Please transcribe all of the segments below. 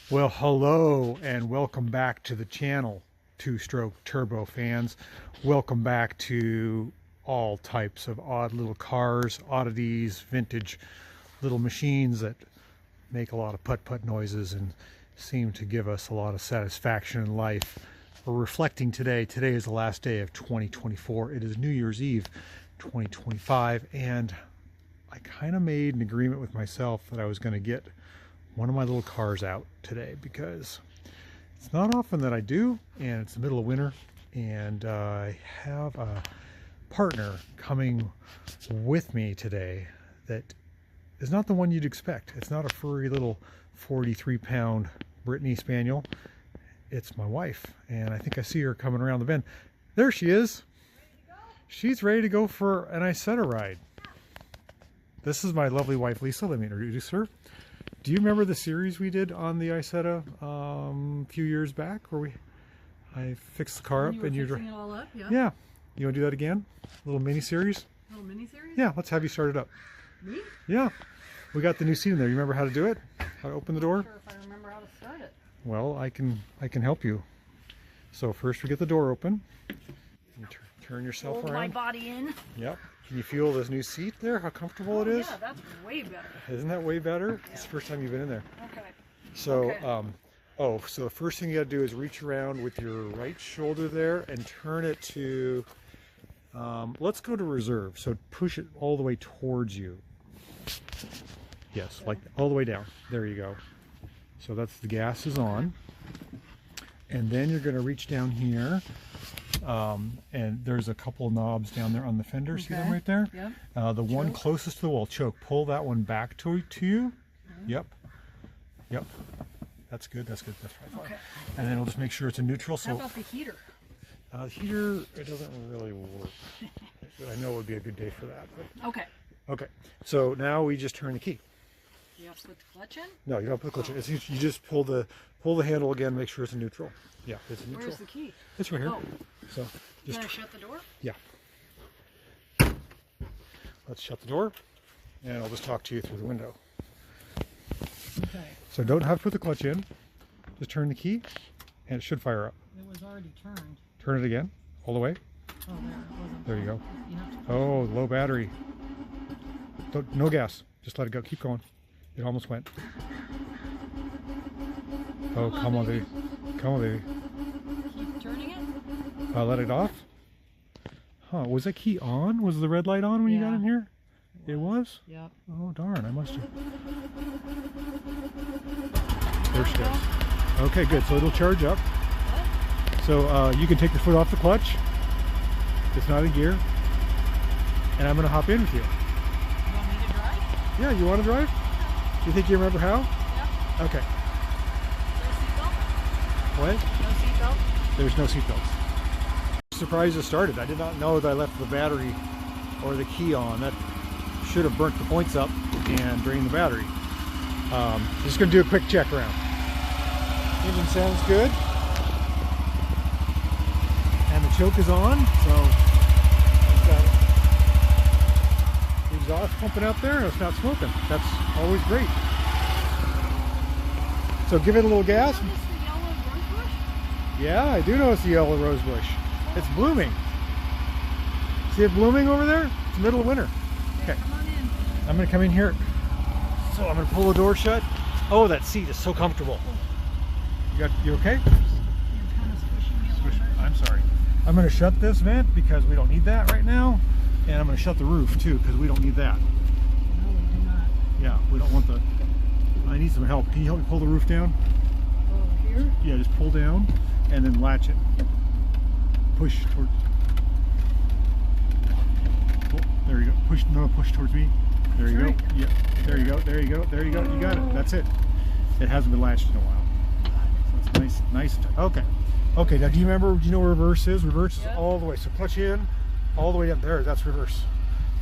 Well, hello and welcome back to the channel, two-stroke turbo fans. Welcome back to all types of odd little cars, oddities, vintage little machines that make a lot of putt-putt noises and seem to give us a lot of satisfaction in life. We're reflecting today. Today is the last day of 2024. It is New Year's Eve 2025, and I kind of made an agreement with myself that I was going to get one of my little cars out today because it's not often that I do, and it's the middle of winter, and I have a partner coming with me today that is not the one you'd expect. It's not a furry little 43-pound Brittany Spaniel. It's my wife, and I think I see her coming around the bend. There she is. She's ready to go for an Isetta ride. This is my lovely wife, Lisa. Let me introduce her. Do you remember the series we did on the Isetta a few years back, where I fixed the car up and you were fixing it all up? Yeah. Yeah. You want to do that again? A little mini series? A little mini series? Yeah. Let's have you start it up. Me? Yeah. We got the new seat in there. You remember how to do it? How to open the door? I'm not sure if I remember how to start it. Well, I can help you. So first we get the door open. You turn yourself Hold around. my body in. Yep. Can you feel this new seat there? How comfortable it is? Yeah, that's way better. Isn't that way better? Yeah. It's the first time you've been in there. Okay. So, okay. So the first thing you got to do is reach around with your right shoulder there and turn it to, let's go to reserve. So push it all the way towards you. Yes, like all the way down. There you go. So that's the gas is on. And then you're going to reach down here. And there's a couple knobs down there on the fender. Okay. See them right there? Yep. The one closest to the wall, choke. Pull that one back to you. Okay. Yep. Yep. That's good. That's good. That's right. Okay. And then we'll just make sure it's a neutral. So how about the heater? The heater, it doesn't really work. I know it would be a good day for that. But... Okay. Okay. So now we just turn the key. You have to put the clutch in? No, you don't put the clutch in. It's, you just pull the handle again. Make sure it's a neutral. Yeah, it's a neutral. Where's the key? It's right here. Oh. So just Can I shut the door? Yeah. Let's shut the door, and I'll just talk to you through the window. Okay. So don't have to put the clutch in. Just turn the key, and it should fire up. It was already turned. Turn it again, all the way. Oh, there it wasn't. There you go. You have to Oh, low battery. No gas. Just let it go. Keep going. It almost went. Oh, come on, baby. Come on, baby. keep turning it? Let it off. Huh? Was that key on? Was the red light on when you got in here? It was? Yep. Oh, darn. I must have. There she goes. Okay, good. So it'll charge up. What? So you can take your foot off the clutch. It's not in gear. And I'm going to hop in with you. You want me to drive? Yeah, you want to drive? Do you think you remember how? Yeah. Okay. No seatbelt? What? No seatbelt? There's no seatbelts. Surprised it started. I did not know that I left the battery or the key on. That should have burnt the points up and drained the battery. Just going to do a quick check around. Engine sounds good. And the choke is on, so we've got the exhaust pumping out there and it's not smoking. That's always great. So give it a little gas. You notice the yellow rose bush? Yeah, I do notice the yellow rose bush. It's blooming. See it blooming over there? It's the middle of winter. Okay. Come on in. I'm going to come in here. So I'm going to pull the door shut. Oh, that seat is so comfortable. You okay? You're kind of squishing me a little bit. I'm sorry. I'm going to shut this vent because we don't need that right now. And I'm going to shut the roof too because we don't need that. No, we do not. Yeah, we don't want the... I need some help. Can you help me pull the roof down? Over here? Yeah, just pull down and then latch it. Push towards... Oh, there you go. Push towards me. There you go. Yeah. There you go. There you go. There you go. You got it. That's it. It hasn't been latched in a while. So it's nice. Okay. Okay. Now, do you remember? Do you know where reverse is? Reverse is all the way. So clutch in, all the way up there. That's reverse.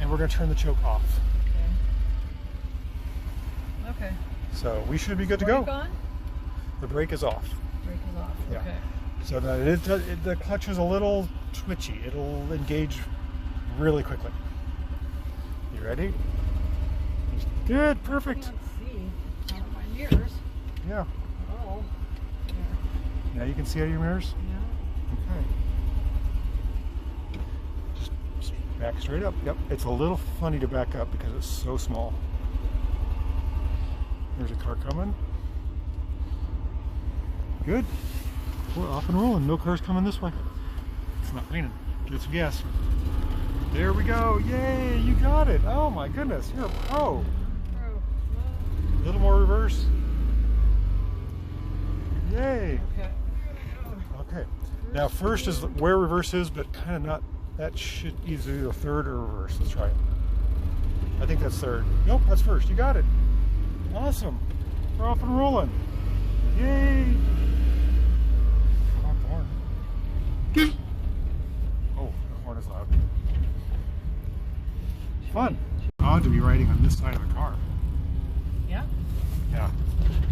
And we're going to turn the choke off. Okay. Okay. So we should be good to Brake go. on? The brake is off. Brake is off. Yeah. Okay. So the clutch is a little twitchy. It'll engage really quickly. You ready? Good, perfect. I can't see out of my mirrors. Yeah. Oh. Now you can see out of your mirrors? Yeah. Okay. Just back straight up. Yep. It's a little funny to back up because it's so small. There's a car coming. Good. We're off and rolling. No cars coming this way. It's not raining. Get some gas. There we go. Yay, you got it. Oh my goodness, you're a pro. A little more reverse. Yay. Okay. Okay. Now first is where reverse is, but kind of not. That should either third or reverse. Let's try it. I think that's third. Nope, that's first. You got it. Awesome. We're off and rolling. Yay. Honk the horn. Oh, the horn is loud. Fun. Odd to be riding on this side of the car. Yeah. Yeah.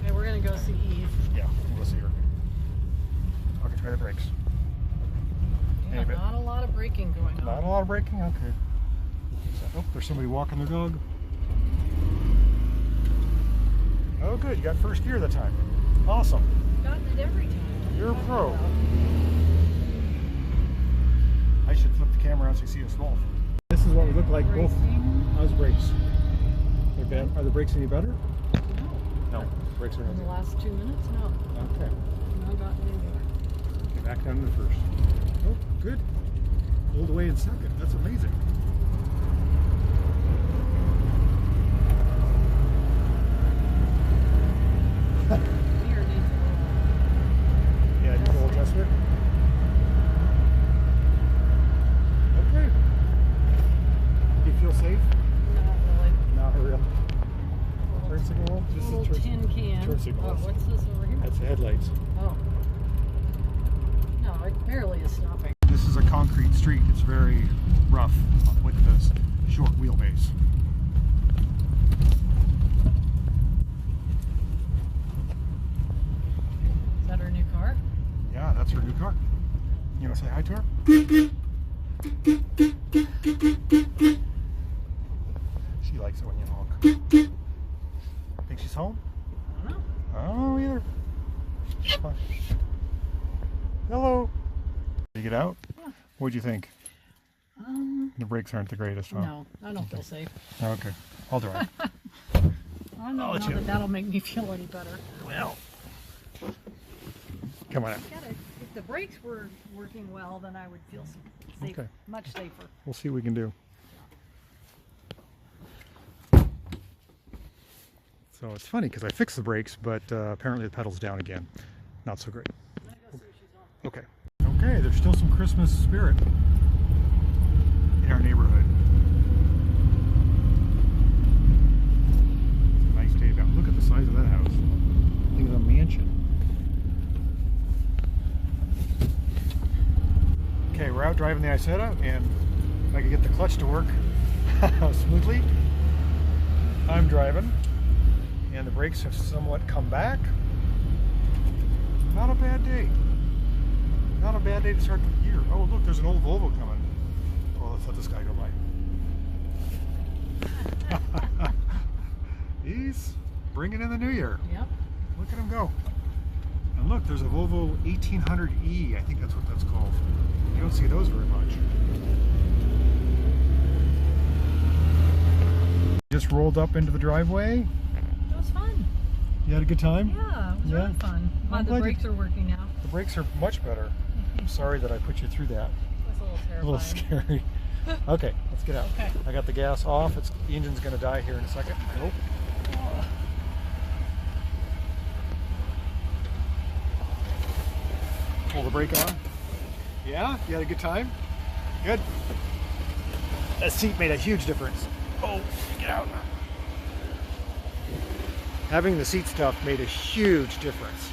Okay, we're gonna go see Eve. Yeah, we'll see her. I can try the brakes. Yeah, Any bit. not a lot of braking going on. Not a lot of braking? Okay. Oh, there's somebody walking their dog. Oh, good. You got first gear that time. Awesome. Gotten it every time. You're a pro. I should flip the camera out so you see us both. This is what we look like both. How's brakes? They're bad. Are the brakes any better? No. No. Brakes are In the not. last 2 minutes, no. Okay. Not gotten any better. Okay, back down to the first. Oh, good. Pulled away in second. That's amazing. Mirror needs a little. Yeah, you pull a tester. Okay. Do you feel safe? Not really. Not real. Turn signal. This Little is turn, tin can. turn signal. Oh, what's this over here? That's the headlights. Oh. No, it barely is stopping. This is a concrete street. It's very rough with this short wheelbase. Is that her new car? Yeah, that's her new car. You want to say hi to her? She likes it when you honk. Think she's home? I don't know. I don't know either. Fine. Hello. Did you get out? Yeah. What'd you think? The brakes aren't the greatest, huh? No, I don't feel safe. Okay. I'll drive. I know I'll let not you- that that'll make me feel any better. Well. Come on out. If the brakes were working well, then I would feel safe, Okay. much safer. We'll see what we can do. So it's funny because I fixed the brakes, but apparently the pedal's down again. Not so great. I'm gonna go see what she's on. Okay. Okay, there's still some Christmas spirit in our neighborhood. It's a nice day out. Look at the size of that house. I think it's a mansion. Okay, we're out driving the Isetta, and if I can get the clutch to work smoothly. I'm driving, and the brakes have somewhat come back. Not a bad day. Not a bad day to start the year. Oh, look, there's an old Volvo coming. Oh, let's let this guy go by. He's bringing in the new year. Yep. Look at him go. And look, there's a Volvo 1800E. I think that's what that's called. You don't see those very much. Just rolled up into the driveway. It was fun. You had a good time? Yeah, it was Yeah. really fun. I'm The glad you- brakes are working now. The brakes are much better. I'm sorry that I put you through that. It was a little A terrifying. little scary. Okay, let's get out. Okay. I got the gas off. The engine's going to die here in a second. I hope. Pull the brake on. Yeah? You had a good time? Good. That seat made a huge difference. Oh, get out. Having the seat stuff made a huge difference.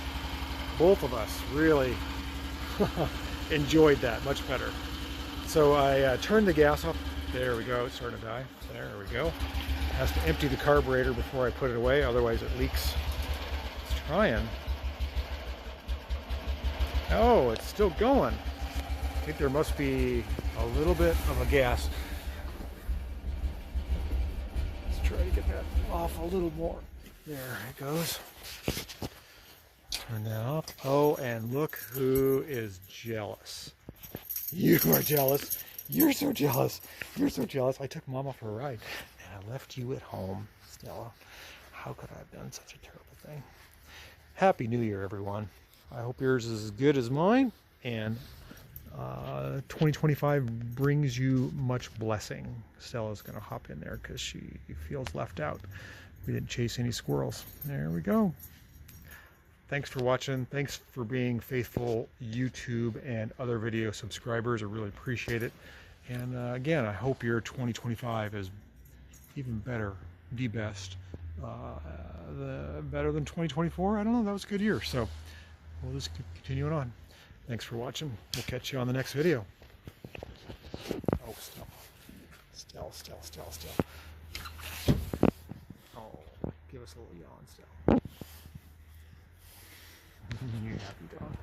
Both of us really enjoyed that much better. So I turned the gas off. There we go. It's starting to die. There we go. Has to empty the carburetor before I put it away, otherwise it leaks. It's trying. Oh, it's still going. I think there must be a little bit of a gas. Let's try to get that off a little more. There it goes. Turn that off. Oh, and look who is jealous. You are jealous. You're so jealous. You're so jealous. I took Mama for a ride, and I left you at home, Stella. How could I have done such a terrible thing? Happy New Year, everyone. I hope yours is as good as mine, and 2025 brings you much blessing. Stella's going to hop in there because she feels left out. We didn't chase any squirrels. There we go. Thanks for watching. Thanks for being faithful YouTube and other video subscribers. I really appreciate it. And again, I hope your 2025 is even better, the best, better than 2024. I don't know, that was a good year. So we'll just continue it on. Thanks for watching. We'll catch you on the next video. Oh, Stell. Oh, give us a little yawn, Stell. You happy dog.